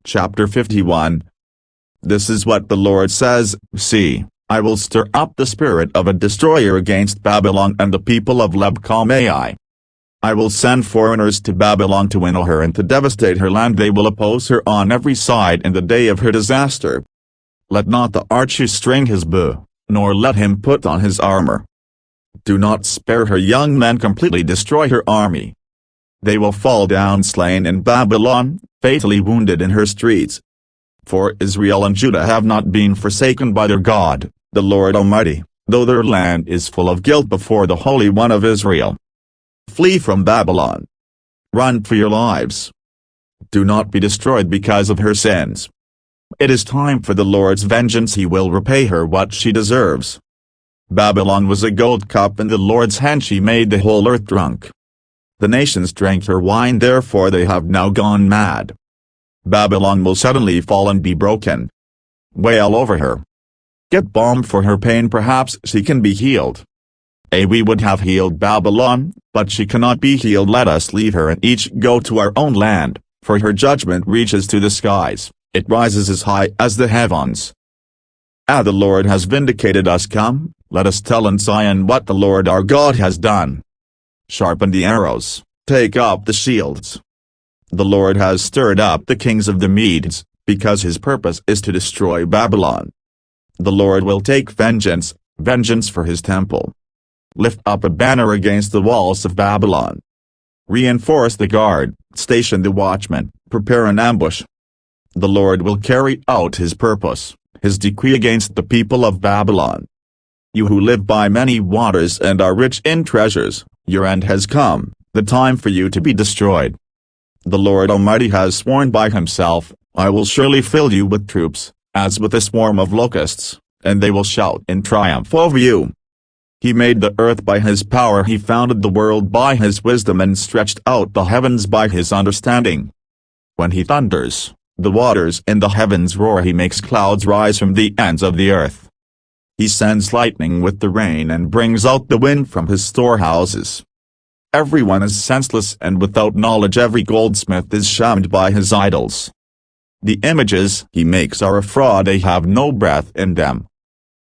Chapter 51. This is what the Lord says, See, I will stir up the spirit of a destroyer against Babylon and the people of Nebuchadnezzar. I will send foreigners to Babylon to winnow her and to devastate her land. They will oppose her on every side in the day of her disaster. Let not the archer string his bow, nor let him put on his armor. Do not spare her young men, completely destroy her army. They will fall down slain in Babylon, fatally wounded in her streets. For Israel and Judah have not been forsaken by their God, the Lord Almighty, though their land is full of guilt before the Holy One of Israel. Flee from Babylon. Run for your lives. Do not be destroyed because of her sins. It is time for the Lord's vengeance. He will repay her what she deserves. Babylon was a gold cup in the Lord's hand. She made the whole earth drunk. The nations drank her wine, therefore they have now gone mad. Babylon will suddenly fall and be broken. Wail over her. Get balm for her pain, perhaps she can be healed. We would have healed Babylon, but she cannot be healed. Let us leave her and each go to our own land, for her judgment reaches to the skies, it rises as high as the heavens. The Lord has vindicated us. Come, let us tell in Zion what the Lord our God has done. Sharpen the arrows, take up the shields. The Lord has stirred up the kings of the Medes, because his purpose is to destroy Babylon. The Lord will take vengeance for his temple. Lift up a banner against the walls of Babylon. Reinforce the guard, station the watchman, prepare an ambush. The Lord will carry out his purpose, his decree against the people of Babylon. You who live by many waters and are rich in treasures, your end has come, the time for you to be destroyed. The Lord Almighty has sworn by himself, I will surely fill you with troops, as with a swarm of locusts, and they will shout in triumph over you. He made the earth by his power. He founded the world by his wisdom and stretched out the heavens by his understanding. When he thunders, the waters in the heavens roar. He makes clouds rise from the ends of the earth. He sends lightning with the rain and brings out the wind from his storehouses. Everyone is senseless and without knowledge. Every goldsmith is shamed by his idols. The images he makes are a fraud. They have no breath in them.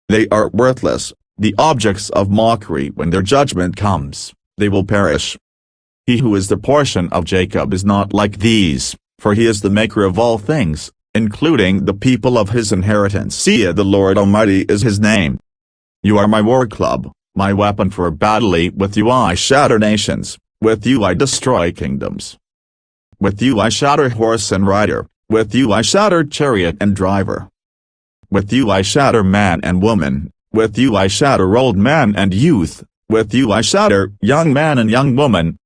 They are worthless, the objects of mockery. When their judgment comes, they will perish. He who is the portion of Jacob is not like these, for he is the maker of all things, including the people of his inheritance. See, the Lord Almighty is his name. You are my war club, my weapon for battle. With you I shatter nations, with you I destroy kingdoms. With you I shatter horse and rider, with you I shatter chariot and driver. With you I shatter man and woman, with you I shatter old man and youth, with you I shatter young man and young woman.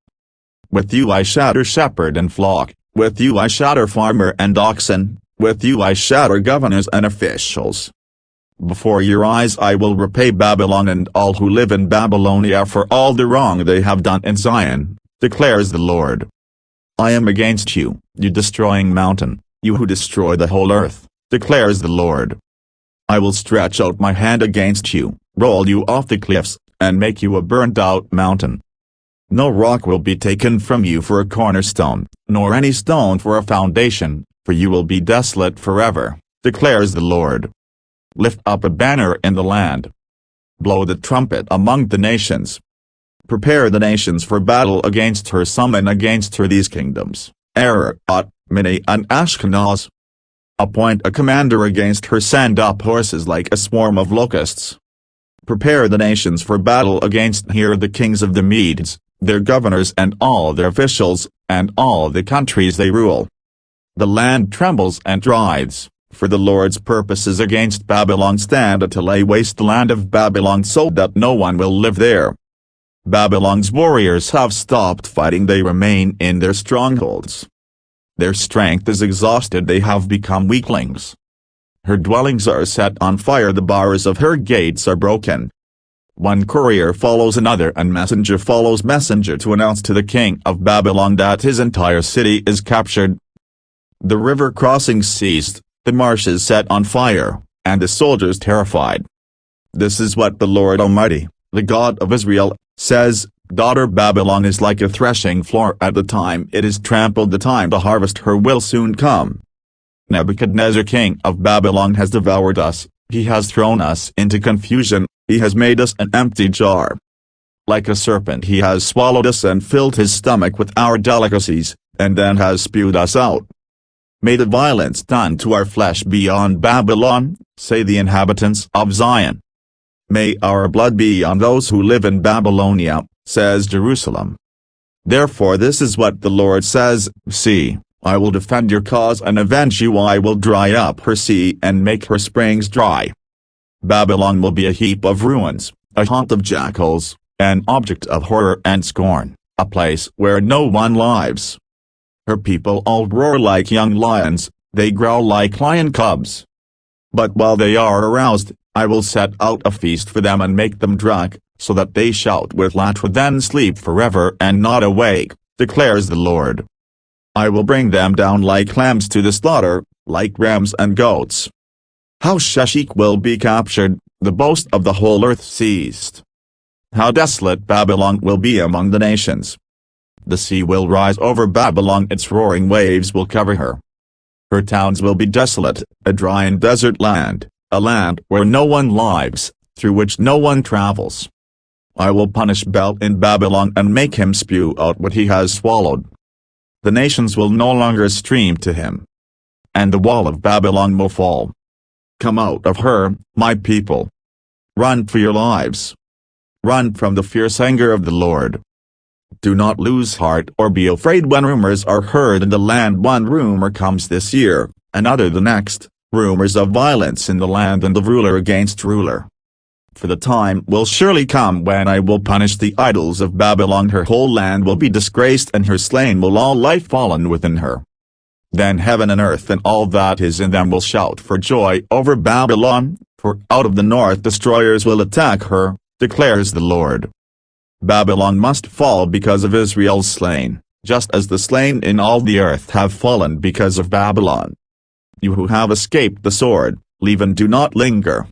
With you I shatter shepherd and flock, with you I shatter farmer and oxen, with you I shatter governors and officials. Before your eyes I will repay Babylon and all who live in Babylonia for all the wrong they have done in Zion, declares the Lord. I am against you, you destroying mountain, you who destroy the whole earth, declares the Lord. I will stretch out my hand against you, roll you off the cliffs, and make you a burnt-out mountain. No rock will be taken from you for a cornerstone, nor any stone for a foundation, for you will be desolate forever, declares the Lord. Lift up a banner in the land. Blow the trumpet among the nations. Prepare the nations for battle against her. Summon against her these kingdoms, Arabah, Minni and Ashkenaz. Appoint a commander against her. Send up horses like a swarm of locusts. Prepare the nations for battle against her. The kings of the Medes, their governors and all their officials, and all the countries they rule. The land trembles and writhes, for the Lord's purposes against Babylon stand to lay waste the land of Babylon so that no one will live there. Babylon's warriors have stopped fighting. They remain in their strongholds. Their strength is exhausted. They have become weaklings. Her dwellings are set on fire. The bars of her gates are broken. One courier follows another and messenger follows messenger to announce to the king of Babylon that his entire city is captured. The river crossings ceased, the marshes set on fire, and the soldiers terrified. This is what the Lord Almighty, the God of Israel, says, Daughter Babylon is like a threshing floor at the time it is trampled. The time to harvest her will soon come. Nebuchadnezzar king of Babylon has devoured us, he has thrown us into confusion, he has made us an empty jar. Like a serpent he has swallowed us and filled his stomach with our delicacies, and then has spewed us out. May the violence done to our flesh be on Babylon, say the inhabitants of Zion. May our blood be on those who live in Babylonia, says Jerusalem. Therefore this is what the Lord says, see, I will defend your cause and avenge you, I will dry up her sea and make her springs dry. Babylon will be a heap of ruins, a haunt of jackals, an object of horror and scorn, a place where no one lives. Her people all roar like young lions, they growl like lion cubs. But while they are aroused, I will set out a feast for them and make them drunk, so that they shout with laughter then sleep forever and not awake, declares the Lord. I will bring them down like lambs to the slaughter, like rams and goats. How Sheshak will be captured, the boast of the whole earth ceased. How desolate Babylon will be among the nations. The sea will rise over Babylon, its roaring waves will cover her. Her towns will be desolate, a dry and desert land, a land where no one lives, through which no one travels. I will punish Bel in Babylon and make him spew out what he has swallowed. The nations will no longer stream to him. And the wall of Babylon will fall. Come out of her, my people. Run for your lives. Run from the fierce anger of the Lord. Do not lose heart or be afraid when rumors are heard in the land. One rumor comes this year, another the next, rumors of violence in the land and of ruler against ruler. For the time will surely come when I will punish the idols of Babylon. Her whole land will be disgraced and her slain will all lie fallen within her. Then heaven and earth and all that is in them will shout for joy over Babylon, for out of the north destroyers will attack her, declares the Lord. Babylon must fall because of Israel's slain, just as the slain in all the earth have fallen because of Babylon. You who have escaped the sword, leave and do not linger.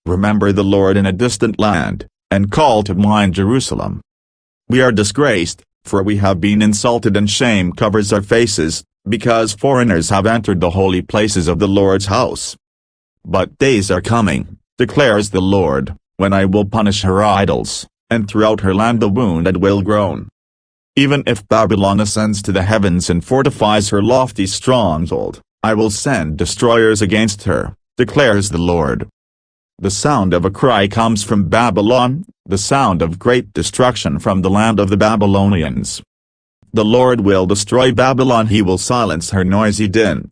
Remember the Lord in a distant land, and call to mind Jerusalem. We are disgraced, for we have been insulted and shame covers our faces, because foreigners have entered the holy places of the Lord's house. But days are coming, declares the Lord, when I will punish her idols, and throughout her land the wounded will groan. Even if Babylon ascends to the heavens and fortifies her lofty stronghold, I will send destroyers against her, declares the Lord. The sound of a cry comes from Babylon, the sound of great destruction from the land of the Babylonians. The Lord will destroy Babylon, he will silence her noisy din.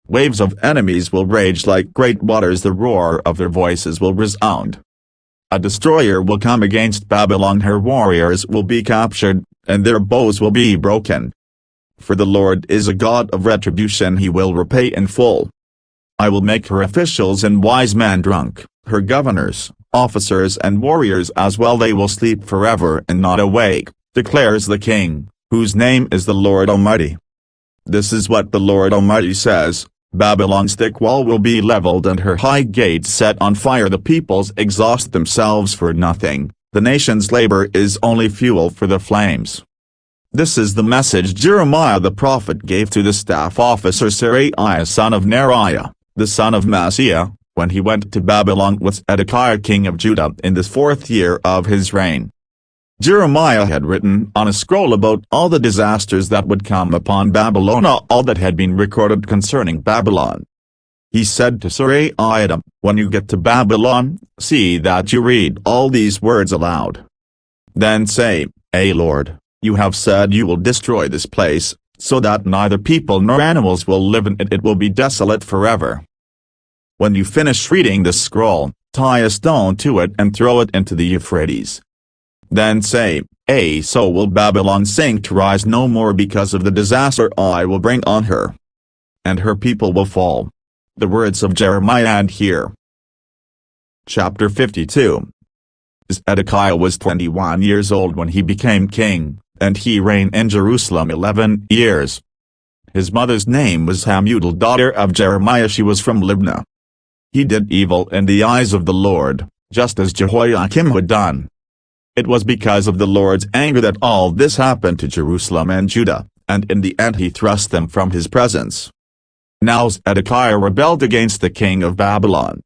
Waves of enemies will rage like great waters, the roar of their voices will resound. A destroyer will come against Babylon, her warriors will be captured, and their bows will be broken. For the Lord is a God of retribution, he will repay in full. I will make her officials and wise men drunk, her governors, officers and warriors as well, they will sleep forever and not awake, declares the King, whose name is the Lord Almighty. This is what the Lord Almighty says, Babylon's thick wall will be leveled and her high gates set on fire, the peoples exhaust themselves for nothing, the nation's labor is only fuel for the flames. This is the message Jeremiah the prophet gave to the staff officer Seraiah son of Neriah, the son of Mahseiah, when he went to Babylon with Zedekiah king of Judah in the 4th year of his reign. Jeremiah had written on a scroll about all the disasters that would come upon Babylon, all that had been recorded concerning Babylon. He said to Seraiah, when you get to Babylon, see that you read all these words aloud. Then say, Lord, you have said you will destroy this place, so that neither people nor animals will live in it, it will be desolate forever. When you finish reading this scroll, tie a stone to it and throw it into the Euphrates. Then say, so will Babylon sink to rise no more because of the disaster I will bring on her. And her people will fall. The words of Jeremiah end here. Chapter 52. Zedekiah was 21 years old when he became king, and he reigned in Jerusalem 11 years. His mother's name was Hamudal, daughter of Jeremiah, she was from Libnah. He did evil in the eyes of the Lord, just as Jehoiakim had done. It was because of the Lord's anger that all this happened to Jerusalem and Judah, and in the end he thrust them from his presence. Now Zedekiah rebelled against the king of Babylon.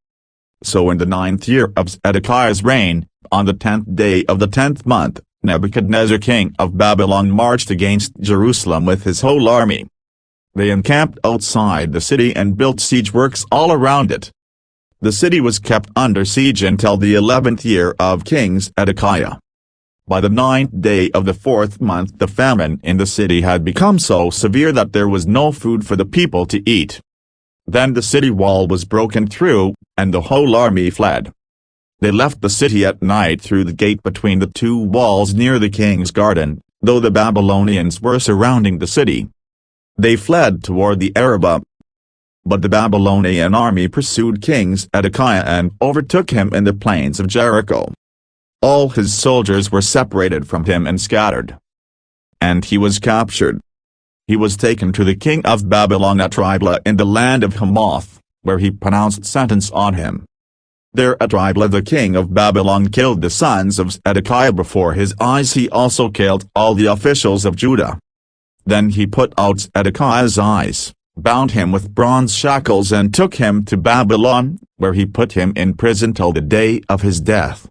So in the 9th year of Zedekiah's reign, on the 10th day of the 10th month, Nebuchadnezzar king of Babylon marched against Jerusalem with his whole army. They encamped outside the city and built siege works all around it. The city was kept under siege until the 11th year of King Zedekiah. By the 9th day of the 4th month the famine in the city had become so severe that there was no food for the people to eat. Then the city wall was broken through, and the whole army fled. They left the city at night through the gate between the two walls near the king's garden, though the Babylonians were surrounding the city. They fled toward the Arabah. But the Babylonian army pursued King Zedekiah and overtook him in the plains of Jericho. All his soldiers were separated from him and scattered. And he was captured. He was taken to the king of Babylon at Riblah in the land of Hamath, where he pronounced sentence on him. There at Riblah the king of Babylon killed the sons of Zedekiah before his eyes. He also killed all the officials of Judah. Then he put out Zedekiah's eyes, bound him with bronze shackles and took him to Babylon, where he put him in prison till the day of his death.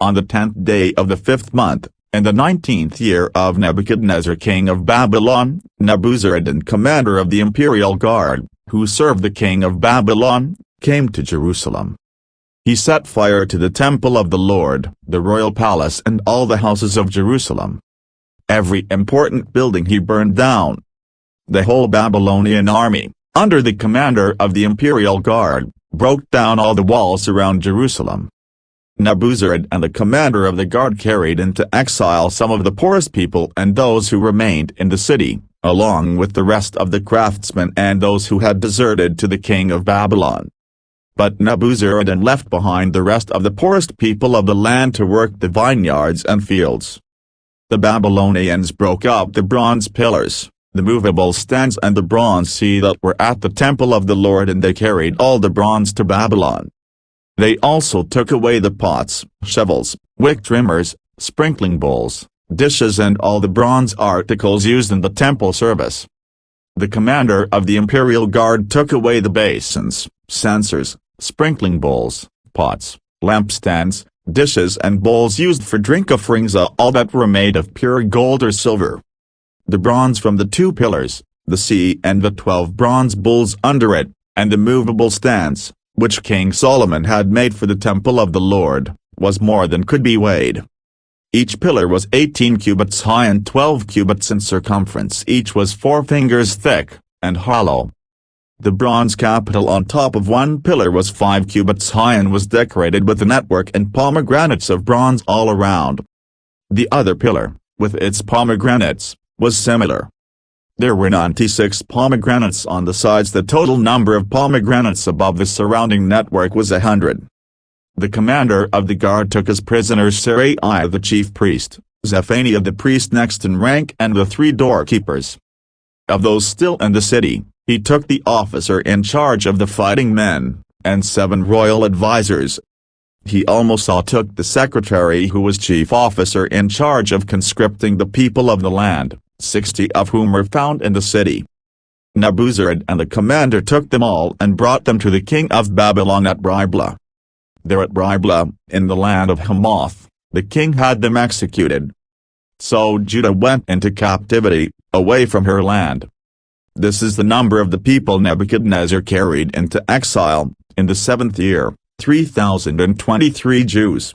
On the 10th day of the 5th month, in the 19th year of Nebuchadnezzar king of Babylon, Nebuzaradan commander of the imperial guard, who served the king of Babylon, came to Jerusalem. He set fire to the temple of the Lord, the royal palace and all the houses of Jerusalem. Every important building he burned down. The whole Babylonian army, under the commander of the imperial guard, broke down all the walls around Jerusalem. Nebuzaradan, the commander of the guard, carried into exile some of the poorest people and those who remained in the city, along with the rest of the craftsmen and those who had deserted to the king of Babylon. But Nebuzaradan left behind the rest of the poorest people of the land to work the vineyards and fields. The Babylonians broke up the bronze pillars, the movable stands and the bronze sea that were at the temple of the Lord, and they carried all the bronze to Babylon. They also took away the pots, shovels, wick trimmers, sprinkling bowls, dishes and all the bronze articles used in the temple service. The commander of the imperial guard took away the basins, censers, sprinkling bowls, pots, lampstands, dishes and bowls used for drink offerings, all that were made of pure gold or silver. The bronze from the 2 pillars, the sea and the 12 bronze bowls under it, and the movable stands, which King Solomon had made for the temple of the Lord, was more than could be weighed. Each pillar was 18 cubits high and 12 cubits in circumference. Each was 4 fingers thick, and hollow. The bronze capital on top of one pillar was 5 cubits high and was decorated with a network and pomegranates of bronze all around. The other pillar, with its pomegranates, was similar. There were 96 pomegranates on the sides. The total number of pomegranates above the surrounding network was 100. The commander of the guard took as prisoners Seraiah the chief priest, Zephaniah the priest next in rank, and the 3 doorkeepers. Of those still in the city, he took the officer in charge of the fighting men, and 7 royal advisers. He also took the secretary who was chief officer in charge of conscripting the people of the land, 60 of whom were found in the city. Nebuzaradan the commander took them all and brought them to the king of Babylon at Riblah. There at Riblah, in the land of Hamath, the king had them executed. So Judah went into captivity, away from her land. This is the number of the people Nebuchadnezzar carried into exile, in the 7th year, 3,023 Jews.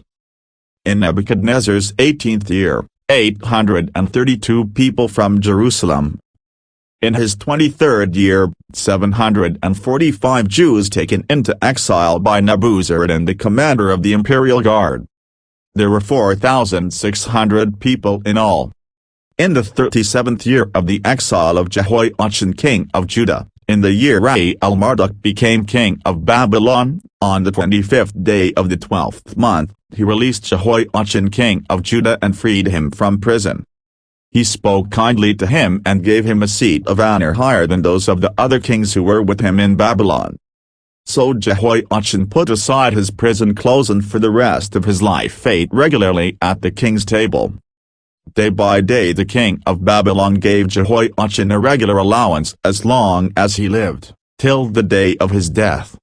In Nebuchadnezzar's 18th year, 832 people from Jerusalem. In his 23rd year, 745 Jews taken into exile by Nebuzaradan the commander of the imperial guard. There were 4,600 people in all. In the 37th year of the exile of Jehoiachin king of Judah, in the year Marduk became king of Babylon, on the 25th day of the 12th month, he released Jehoiachin king of Judah and freed him from prison. He spoke kindly to him and gave him a seat of honor higher than those of the other kings who were with him in Babylon. So Jehoiachin put aside his prison clothes and for the rest of his life ate regularly at the king's table. Day by day the king of Babylon gave Jehoiachin a regular allowance as long as he lived. till the day of his death.